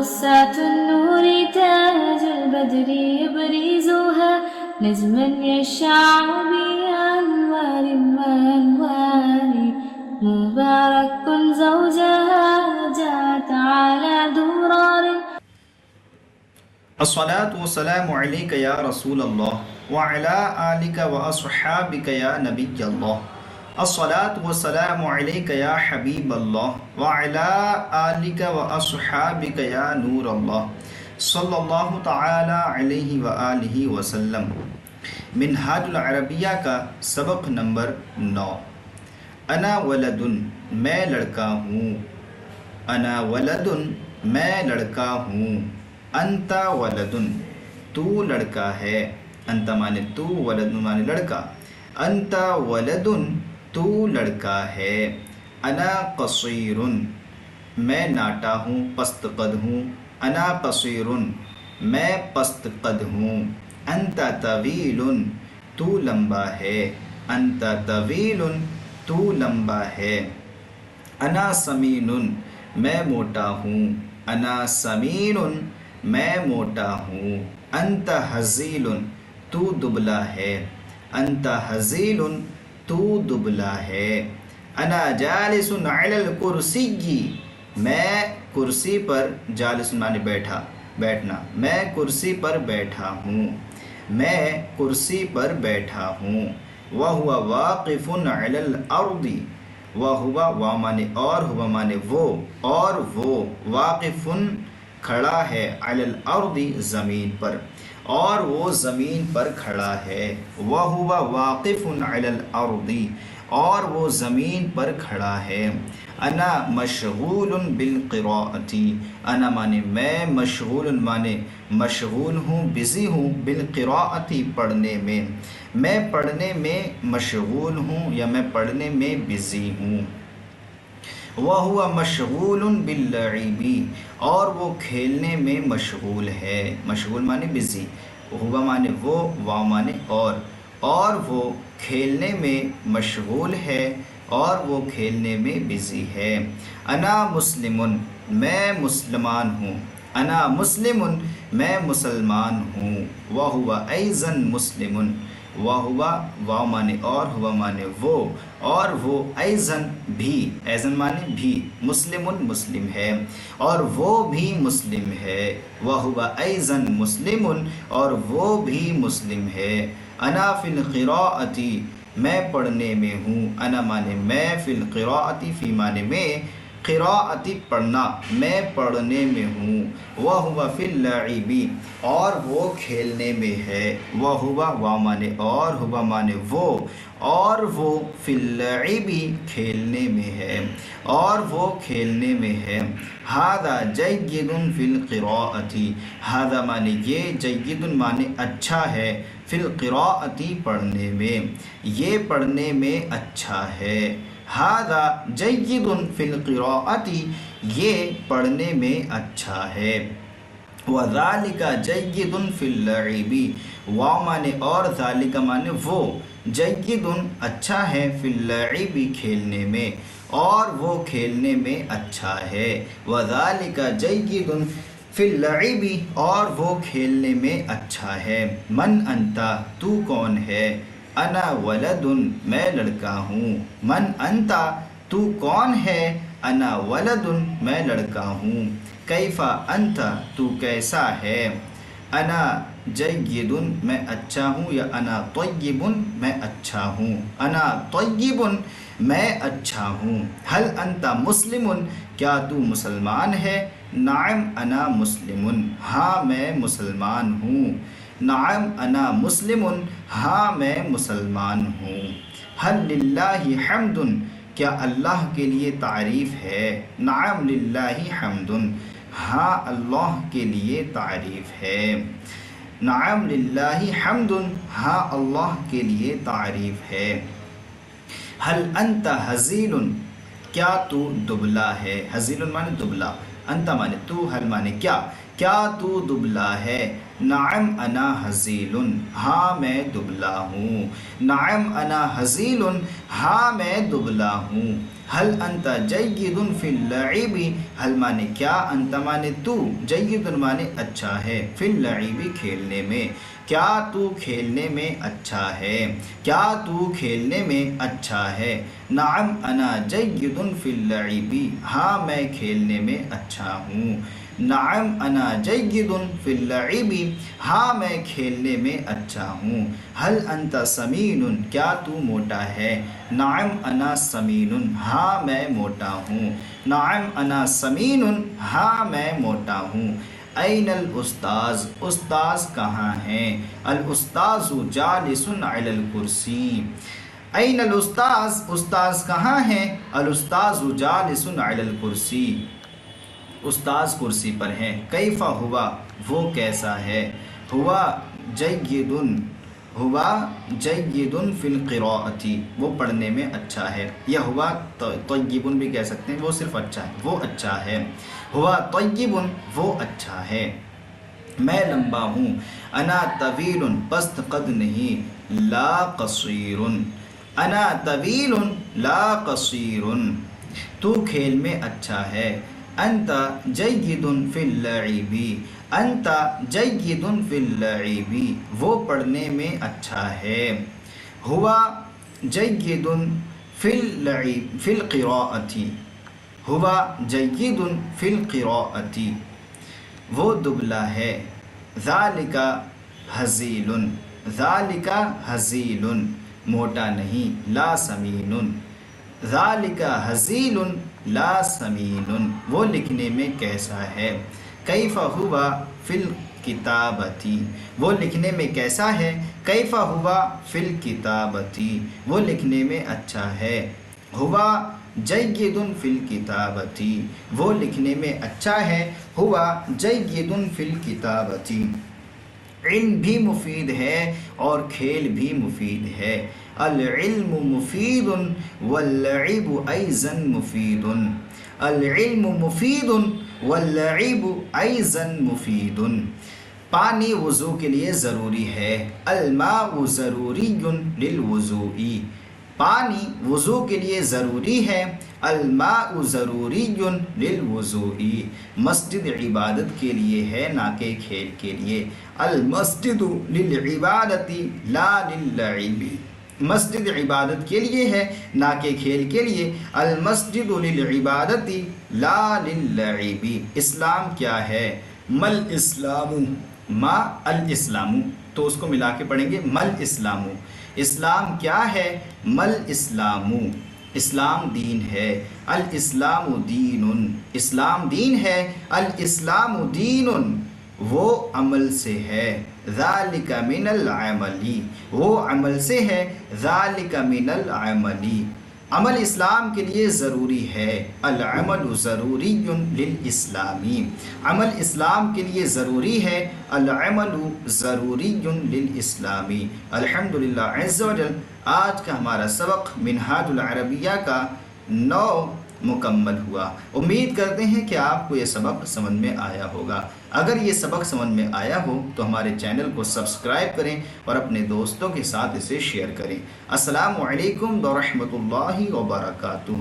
قصة النور تاج البدر يبرزها نجما يشع بأنوار وأنوار مبارك زوجها جاءت على درار. الصلاة والسلام عليك يا رسول الله وعلى آلك وأصحابك يا نبي الله. الصلاة والسلام عليك يا حبيب الله وعلى آلك وأصحابك يا نور الله صلی اللہ تعالی علیہ وآلہ وسلم. منہاج العربیہ کا سبق نمبر 9. انا ولدن میں لڑکا ہوں. انا ولدن میں لڑکا ہوں. انت ولدن تو لڑکا ہے. انت مانے تو، ولدن مانے لڑکا. انت ولدن تو لڑکا ہے. انا قصیر میں ناٹا ہوں، پست قد ہوں. انا قصیر میں پست قد ہوں. انت طویل تو لمبا ہے. انت طویل تو لمبا ہے. انا سمین میں موٹا ہوں. انا سمین میں موٹا ہوں. انت ہزیل تو دبلا ہے. انت ہزیل تو دبلا ہے. انا جالس علی الکرسی میں کرسی پر، جالس مانے بیٹھا، بیٹھنا. میں کرسی پر بیٹھا ہوں. میں کرسی پر بیٹھا ہوں. وہو واقف علی الارض. وہو وا مانے اور، ہوا مانے وہ، اور وہ واقف کھڑا ہے، علی الارض زمین پر، اور وہ زمین پر کھڑا ہے. وہو واقف علی الارض اور وہ زمین پر کھڑا ہے. انا مشغول بالقراءۃ. انا مانے میں، مشغول مانے مشغول ہوں، بزی ہوں، بالقراءۃ پڑھنے میں. میں پڑھنے میں مشغول ہوں یا میں پڑھنے میں بزی ہوں. وَهُوَ مشغول باللعب اور وہ کھیلنے میں مشغول ہے. مشغول مانے بزی، ہوا مانے وہ، وا مانے اور وہ کھیلنے میں مشغول ہے اور وہ کھیلنے میں بزی ہے. انا مسلم میں مسلمان ہوں. انا مسلم میں مسلمان ہوں. وَهُوَ أَيْضًا مسلم. وَهُوَ وا مانے اور، ہوا مانے وہ، اور وہ ایضاً بھی، ایضاً مانے بھی، مسلم مسلم ہے اور وہ بھی مسلم ہے. وَهُوَ أَيْضًا مسلم اور وہ بھی مسلم ہے. انا فی القراءۃ میں پڑھنے میں ہوں. انا مانے میں، فی القراءۃ فی مانے میں، قراءۃ پڑھنا، میں پڑھنے میں ہوں. وَهُوَ فی اللعب اور وہ کھیلنے میں ہے. وَهُوَ وا مانے اور، ہوا مانے وہ، اور وہ فی اللعب کھیلنے میں ہے، اور وہ کھیلنے میں ہے. ھذا جید فی القراءۃ. ھذا مانے یہ، جید مانے اچھا ہے، فی القراءۃ پڑھنے میں، یہ پڑھنے میں اچھا ہے. ھذا جید فی القراءۃ یہ پڑھنے میں اچھا ہے. وذالک جید فی اللعب وا مانے اور، ذالک مانے وہ، جید اچھا ہے، فی اللعب کھیلنے میں، اور وہ کھیلنے میں اچھا ہے. وذالک جید فی اللعب اور وہ کھیلنے میں اچھا ہے. من انت تو کون ہے. انا ولد میں لڑکا ہوں. من انت تو کون ہے. انا ولد میں لڑکا ہوں. کیف انت تو کیسا ہے. انا جید میں اچھا ہوں، یا انا طیب میں اچھا ہوں. انا طیب میں اچھا ہوں. هل انت مسلم کیا تو مسلمان ہے. نعم انا مسلم ہاں میں مسلمان ہوں. نعم انا مسلم ہاں میں مسلمان ہوں. هل للہ حمد کیا اللہ کے لیے تعریف ہے. نعم للہ حمد ہاں اللہ کے لیے تعریف ہے. نعم للہ حمد ہاں اللہ کے لیے تعریف ہے. هل انت ہزیل کیا تو دبلا ہے. ہزیل مانے دبلا، انت مانے تو، حل مانے کیا، کیا تو دبلا ہے؟ نعم انا حزیل، ہاں میں دبلا ہوں۔ نعم انا حزیل، ہاں میں دبلا ہوں۔ حل انت جید فی اللعب، حل مانے کیا، انت مانے تو، جید مانے اچھا ہے، فی اللعب کھیلنے میں، کیا تو کھیلنے میں اچھا ہے، کیا تو کھیلنے میں اچھا ہے۔ نعم انا جید فی اللعب، ہاں میں کھیلنے میں اچھا ہوں۔ نعم انا جید فی اللعب، ہاں میں کھیلنے میں اچھا ہوں۔ حل انت سمین، کیا تو موٹا ہے؟ نعم انا سمین، ہاں میں موٹا ہوں۔ نعم انا سمین، ہاں میں موٹا ہوں۔ این الاستاذ، استاذ کہاں ہیں؟ الاستاذ جالس علی الکرسی۔ این الاستاذ، استاذ کہاں ہیں؟ الاستاذ جالس علی الکرسی، استاذ کرسی پر ہیں۔ کیف ہوا، وہ کیسا ہے؟ ہوا جید، ہوا جید فی القراءۃ، وہ پڑھنے میں اچھا ہے، یا ہوا طیب بھی کہہ سکتے ہیں، وہ صرف اچھا ہے، وہ اچھا ہے۔ ہوا طیب، وہ اچھا ہے۔ میں لمبا ہوں۔ انا طویل، پست قد نہیں، لا قصیر، انا طویل لا قصیر۔ تو کھیل میں اچھا ہے۔ انت جید فی اللعب، انت جید فی اللعب، وہ پڑھنے میں اچھا ہے۔ ہوا جید فی اللعب فی القراءۃ، ہوا جید فی القراءۃ، وہ دبلا ہے۔ ذالک حزیل، ذالک حزیل، موٹا نہیں، لا سمین، ذالک حزیل لا سمین، وہ لکھنے میں کیسا ہے۔ کیف ہوا فی الکتابۃ، وہ لکھنے میں کیسا ہے۔ کیف ہوا فی الکتابۃ، وہ لکھنے میں اچھا ہے۔ ہوا جید فی الکتابۃ، وہ لکھنے میں اچھا ہے۔ ہوا جید فی الکتابۃ۔ علم بھی مفید ہے اور کھیل بھی مفید ہے۔ العلم مفید واللعب ایضا مفید، العلم مفید واللعب ایضا مفید۔ پانی وضو کے لیے ضروری ہے۔ الماء ضروری للوضوء، پانی وضو کے لیے ضروری ہے۔ الماء ضروری للوضوء، مسجد عبادت کے لیے ہے نہ کہ کھیل کے لیے۔ المسجد للعبادت لا للعب، مسجد عبادت کے لیے ہے نہ کہ کھیل کے لیے۔ المسجد للعبادت لا للعب۔ اسلام کیا ہے؟ مل اسلام، ما الاسلام، تو اس کو ملا کے پڑھیں گے مل اسلام، اسلام کیا ہے؟ مل اسلام، اسلام دین ہے۔ الاسلام دین، اسلام دین ہے۔ الاسلام دین، وہ عمل سے ہے۔ ذالک من العمل، وہ عمل سے ہے۔ ذالک من العمل، عمل اسلام کے لیے ضروری ہے۔ العمل ضروری للاسلام، عمل اسلام کے لیے ضروری ہے۔ العمل ضروری للاسلام۔ الحمدللہ عز وجل، آج کا ہمارا سبق منہاج العربیہ کا 9 مکمل ہوا۔ امید کرتے ہیں کہ آپ کو یہ سبق سمجھ میں آیا ہوگا۔ اگر یہ سبق سمجھ میں آیا ہو تو ہمارے چینل کو سبسکرائب کریں اور اپنے دوستوں کے ساتھ اسے شیئر کریں۔ السلام علیکم ورحمۃ اللہ وبرکاتہ۔